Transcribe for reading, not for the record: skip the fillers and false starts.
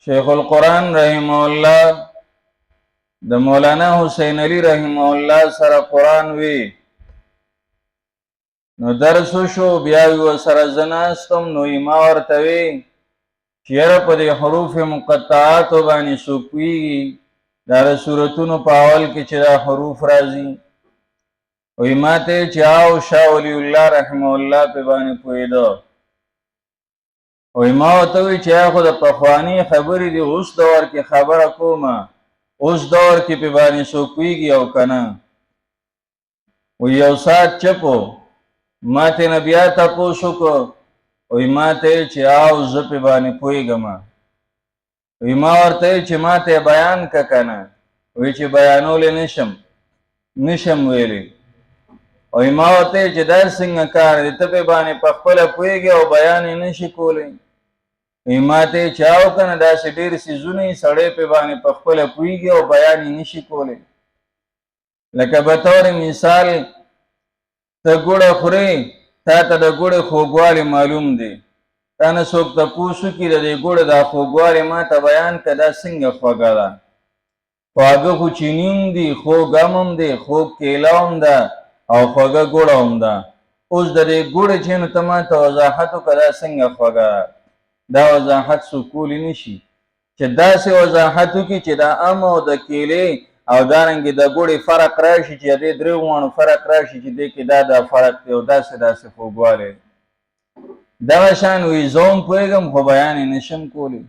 شیخ القرآن رحمه الله د مولانا حسین علی رحمه الله سره قرآن وی نو درس شو بیا و سره زناستم نو ما ورته وی چیرې په دې حروف مقطعات باندې سوقوي دا سورتونو په اول کې چې دا حروف راځي وی ماته چاو شاه ولی الله رحمه الله په باندې پویدو وی ما ته وی چې خو د پخوانی خبرې دی اوس دور کې خبره کومه اوس دور کې په باندې سوقويږي او کنه وی یو سات چپو ماته نبیا تاسو کو وی ماته چې او ز په باندې پویګم وی ما ورته چې ماته بیان کنه وی چې بیانول نشم ویلي وی ما ورته چې دا څنګه کار دې ته په باندې په خپل پویګي او بیان نشي کولای وی ماته چاو کنه دا ډېر سيزونه سړې په باندې په خپل پویګي او بیان نشي کولای لکه به تور مثال ته ګوړه خوري تا ته د ګوړې خوږوالی معلوم دی تا نه څوک تپوسو کړي د دې ګوړې دا خوږوالی ما ته بیان که دا څنګه خوږه ده خواږه خو چیني هم دي خوږ هم دی خوږ کیله هم ده او خوږه ګوړه هم ده اوس د دې ګوړې چې نو ته ما ته وضاحت وکړه دا څنګه خوږه ده دا وضاحت څوک کولی نشي چې داسې وضاحت وکړي چې دا ام او د کیلې او دارنګه د ګوړې فرق راشي چې د درې وانو فرق راشي چې د کې دا فرق دی او داسې خوږوالی دا شان وی زوم پوهېږم خو بیان نشم کولی